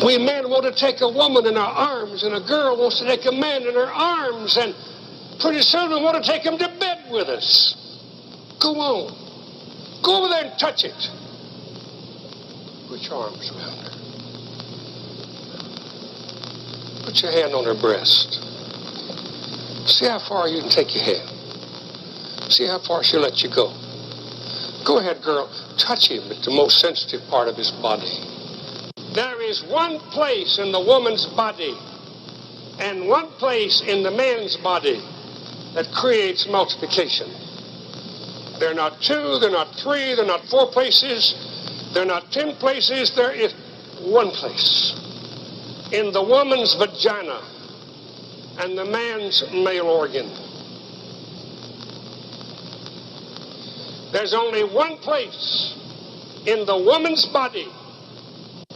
We men want to take a woman in our arms, and a girl wants to take a man in her arms, and pretty soon we want to take him to bed with us. Go on. Go over there and touch it. Put your arms around her. Put your hand on her breast. See how far you can take your hand. See how far she'll let you go. Go ahead, girl. Touch him at the most sensitive part of his body. There is one place in the woman's body and one place in the man's body that creates multiplication. They're not two, they're not three, they're not four places, they're not 10 places. There is one place in the woman's vagina and the man's male organ. There's only one place in the woman's body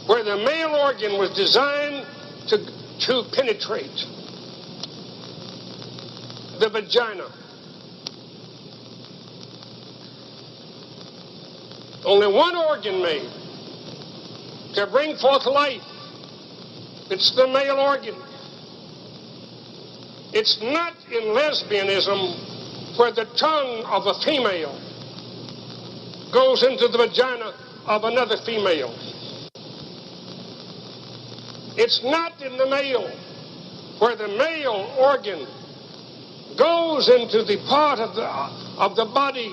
where the male organ was designed to penetrate. The vagina. Only one organ made to bring forth life. It's the male organ. It's not in lesbianism where the tongue of a female goes into the vagina of another female. It's not in the male where the male organ goes into the part of the body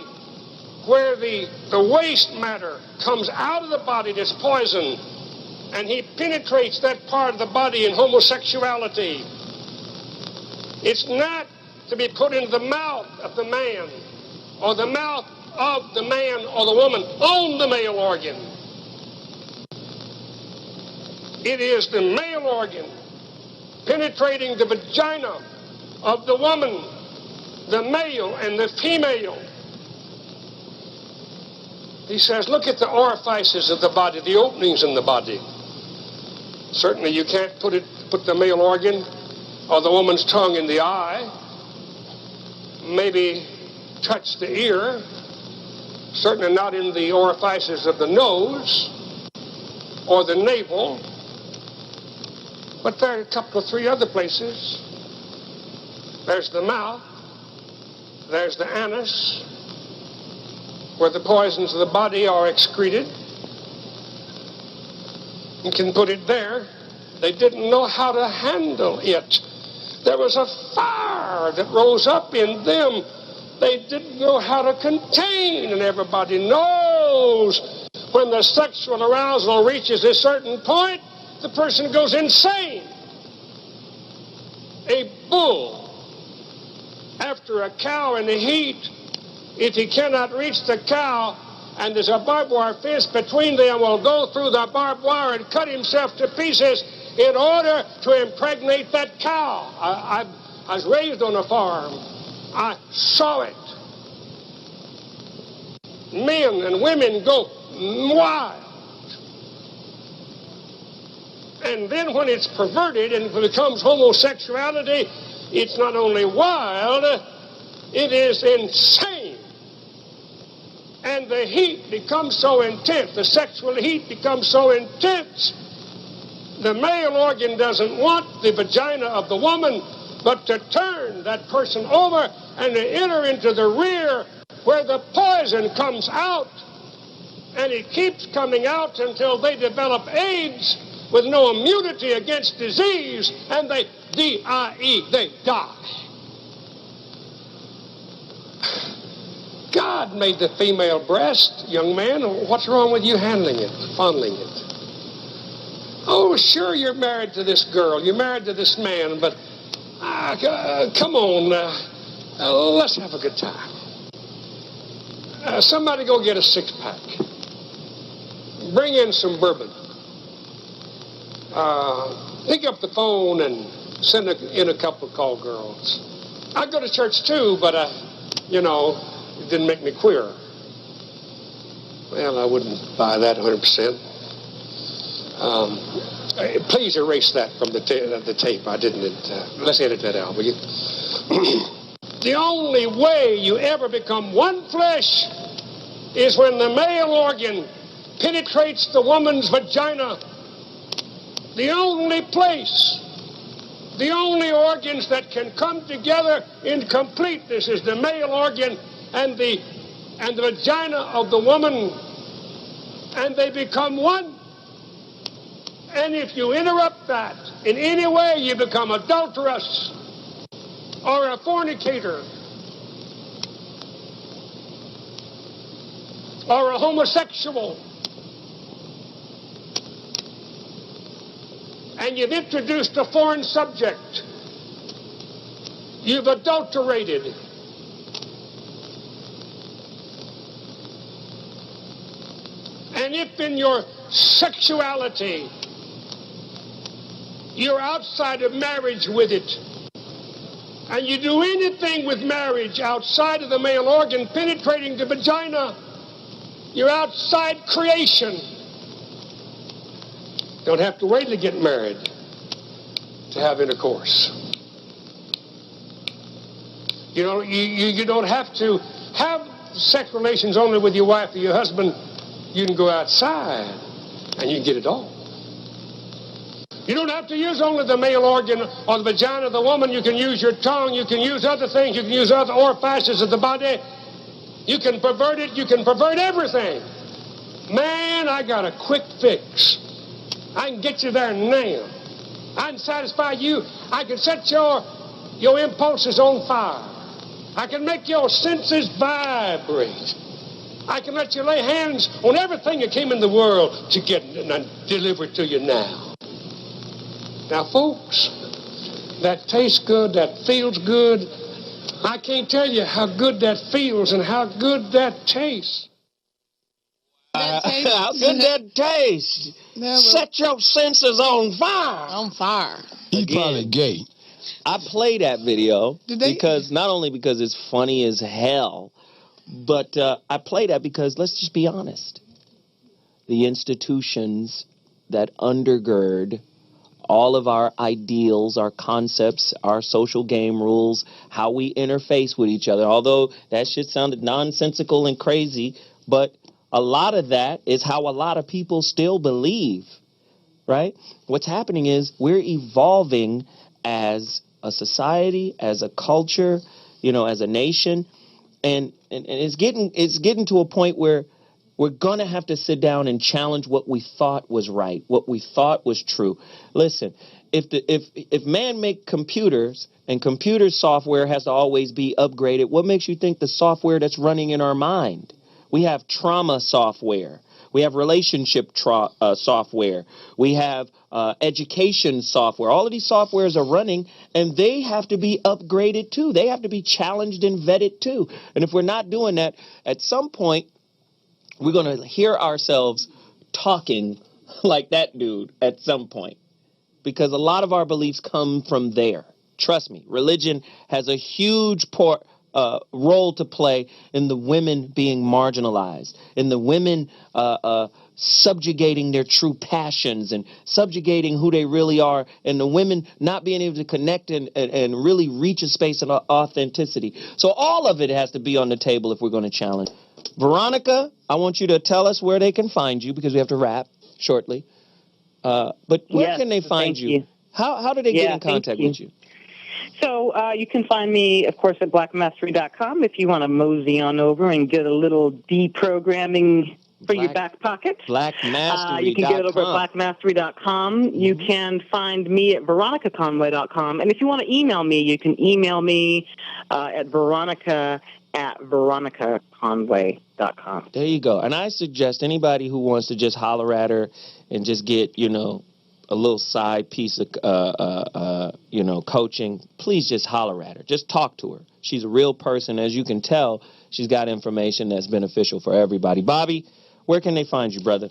where the waste matter comes out of the body that's poison, and he penetrates that part of the body in homosexuality. It's not to be put into the mouth of the man or the mouth of the man or the woman on the male organ. It is the male organ penetrating the vagina of the woman, the male and the female. He says, look at the orifices of the body, the openings in the body. Certainly you can't put the male organ or the woman's tongue in the eye. Maybe touch the ear. Certainly not in the orifices of the nose or the navel. But there are a couple of three other places. There's the mouth. There's the anus, where the poisons of the body are excreted. You can put it there. They didn't know how to handle it. There was a fire that rose up in them. They didn't know how to contain, and everybody knows when the sexual arousal reaches a certain point, the person goes insane. A bull, after a cow in the heat, if he cannot reach the cow and there's a barbed wire fence between them, will go through the barbed wire and cut himself to pieces in order to impregnate that cow. I was raised on a farm. I saw it. Men and women go wild. And then when it's perverted and becomes homosexuality, it's not only wild, it is insane. And the heat becomes so intense, the sexual heat becomes so intense, the male organ doesn't want the vagina of the woman, but to turn that person over and to enter into the rear where the poison comes out. And it keeps coming out until they develop AIDS with no immunity against disease, and they, D-I-E, they die. God made the female breast, young man. What's wrong with you handling it, fondling it? Oh, sure, you're married to this girl, you're married to this man, but come on, let's have a good time. Somebody go get a six-pack. Bring in some bourbon. Pick up the phone and send in a couple of call girls. I go to church too, but, it didn't make me queer. Well, I wouldn't buy that 100%. Please erase that from the tape. I didn't. Let's edit that out, will you? The only way you ever become one flesh is when the male organ penetrates the woman's vagina the only place, the only organs that can come together in completeness is the male organ and the vagina of the woman, and they become one. And if you interrupt that in any way, you become adulterous or a fornicator or a homosexual. And you've introduced a foreign subject. You've adulterated. And if in your sexuality you're outside of marriage with it, and you do anything with marriage outside of the male organ penetrating the vagina, you're outside creation. Don't have to wait to get married to have intercourse. You know, you don't have to have sex relations only with your wife or your husband. You can go outside and you can get it all. You don't have to use only the male organ or the vagina of the woman. You can use your tongue. You can use other things. You can use other orifices of the body. You can pervert it. You can pervert everything. Man, I got a quick fix. I can get you there now. I can satisfy you. I can set your impulses on fire. I can make your senses vibrate. I can let you lay hands on everything that came in the world to get and deliver it to you now. Now, folks, that tastes good, that feels good. I can't tell you how good that feels and how good that tastes. How good that taste? Set your senses on fire. On fire. He's probably gay. I play that video because not only because it's funny as hell, but I play that because, let's just be honest, the institutions that undergird all of our ideals, our concepts, our social game rules, how we interface with each other, although that shit sounded nonsensical and crazy, but a lot of that is how a lot of people still believe, right? What's happening is we're evolving as a society, as a culture, you know, as a nation, and it's getting to a point where we're going to have to sit down and challenge what we thought was right, what we thought was true. Listen, if man make computers and computer software has to always be upgraded, what makes you think the software that's running in our mind? We have trauma software. We have relationship software. We have education software. All of these softwares are running, and they have to be upgraded too. They have to be challenged and vetted too. And if we're not doing that, at some point, we're going to hear ourselves talking like that dude at some point, because a lot of our beliefs come from there. Trust me, religion has a huge role to play in the women being marginalized, in the women subjugating their true passions and subjugating who they really are, and the women not being able to connect and really reach a space of authenticity. So all of it has to be on the table if we're going to challenge. Veronica, I want you to tell us where they can find you, because we have to wrap shortly. But where can they find you? How do they get in contact with you? So you can find me, of course, at blackmastery.com if you want to mosey on over and get a little deprogramming for your back pocket. Blackmastery.com. You can get it over at blackmastery.com. Mm-hmm. You can find me at veronicaconway.com. And if you want to email me, you can email me at veronicaconway.com. There you go. And I suggest anybody who wants to just holler at her and just get, a little side piece of, coaching, please just holler at her. Just talk to her. She's a real person. As you can tell, she's got information that's beneficial for everybody. Bobby, where can they find you, brother?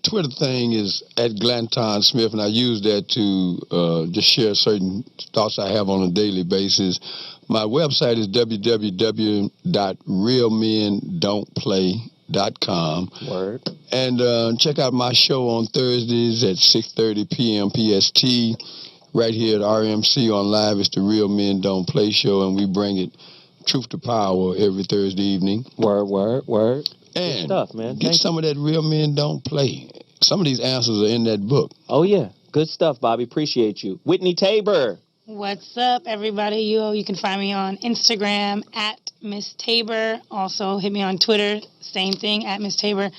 Twitter thing is at Glanton Smith, and I use that to just share certain thoughts I have on a daily basis. My website is www.realmendon'tplay.com. Word. And check out my show on Thursdays at 6:30 p.m. PST. Right here at RMC on Live. It's the Real Men Don't Play show, and we bring it truth to power every Thursday evening. Word. And good stuff, man. Get some of that Real Men Don't Play. Some of these answers are in that book. Oh, yeah. Good stuff, Bobby. Appreciate you. Whitney Tabor. What's up, everybody? You can find me on Instagram at Miss Tabor. Also, hit me on Twitter. Same thing, at Miss Tabor.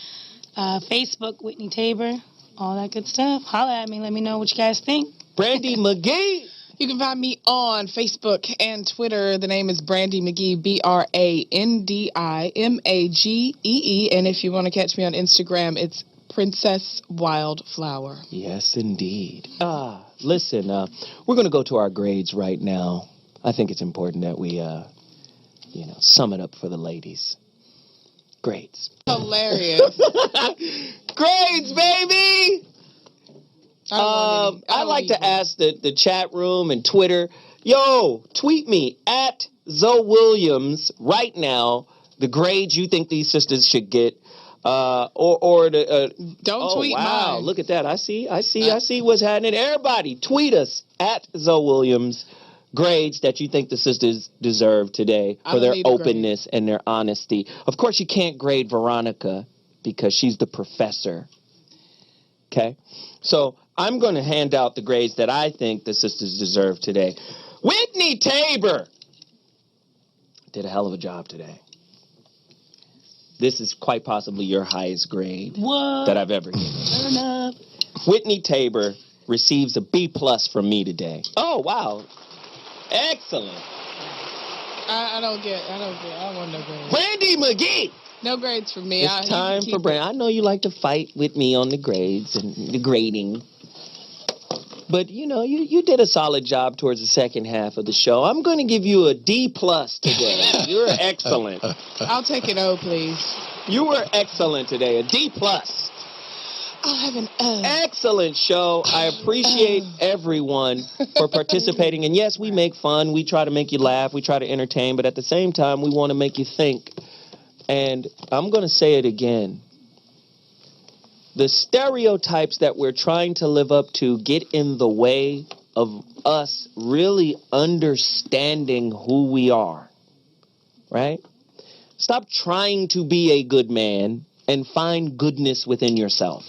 Facebook, Whitney Tabor. All that good stuff. Holla at me. Let me know what you guys think. Brandy McGee. You can find me on Facebook and Twitter. The name is Brandy McGee, BrandiMagee. And if you want to catch me on Instagram, it's Princess Wildflower. Yes, indeed. Listen, we're going to go to our grades right now. I think it's important that we, sum it up for the ladies. Grades. Hilarious. Grades, baby! I'd like to ask the chat room and Twitter, tweet me at Zoe Williams right now the grades you think these sisters should get. Don't tweet mine. Look at that. I see what's happening. Everybody, tweet us at Zoe Williams grades that you think the sisters deserve today for their openness and their honesty. Of course, you can't grade Veronica because she's the professor. Okay? So I'm going to hand out the grades that I think the sisters deserve today. Whitney Tabor did a hell of a job today. This is quite possibly your highest grade that I've ever given. Whitney Tabor receives a B+ from me today. Oh, wow. Excellent. I don't want no grades. Brandy McGee. No grades for me. It's time for Brandy. I know you like to fight with me on the grades and the grading. But, you did a solid job towards the second half of the show. I'm going to give you a D+ today. You're excellent. I'll take an O, please. You were excellent today. A D+. I'll have an O. Excellent show. I appreciate everyone for participating. And yes, we make fun. We try to make you laugh. We try to entertain. But at the same time, we want to make you think. And I'm going to say it again. The stereotypes that we're trying to live up to get in the way of us really understanding who we are, right? Stop trying to be a good man and find goodness within yourself.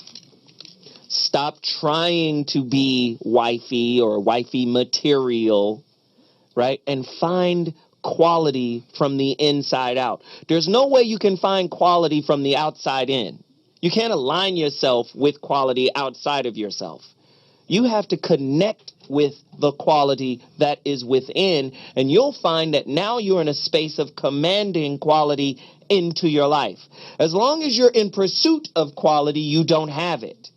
Stop trying to be wifey or wifey material, right? And find quality from the inside out. There's no way you can find quality from the outside in. You can't align yourself with quality outside of yourself. You have to connect with the quality that is within, and you'll find that now you're in a space of commanding quality into your life. As long as you're in pursuit of quality, you don't have it.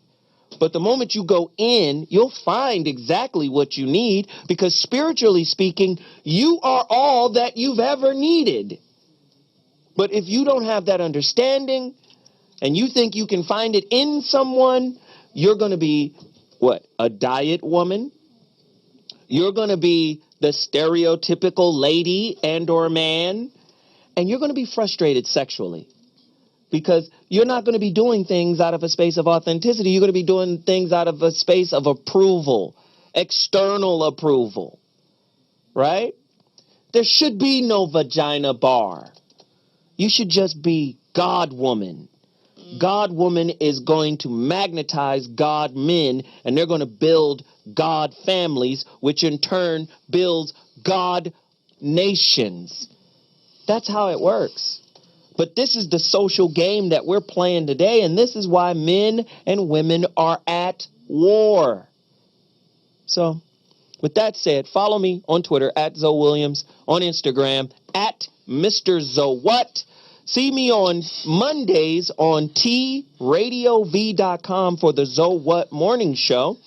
But the moment you go in, you'll find exactly what you need, because spiritually speaking, you are all that you've ever needed. But if you don't have that understanding, and you think you can find it in someone, you're going to be, a diet woman? You're going to be the stereotypical lady and or man, and you're going to be frustrated sexually because you're not going to be doing things out of a space of authenticity. You're going to be doing things out of a space of approval, external approval, right? There should be no vagina bar. You should just be God woman. God woman is going to magnetize God men, and they're going to build God families, which in turn builds God nations. That's how it works. But this is the social game that we're playing today, and this is why men and women are at war. So, with that said, follow me on Twitter at Zoe Williams, on Instagram at Mr. Zowat. See me on Mondays on tradiov.com for the Zoe What Morning Show.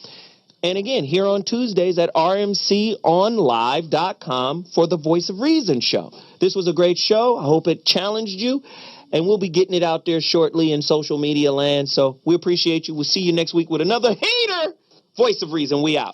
And again, here on Tuesdays at rmconlive.com for the Voice of Reason show. This was a great show. I hope it challenged you. And we'll be getting it out there shortly in social media land. So we appreciate you. We'll see you next week with another hater. Voice of Reason, we out.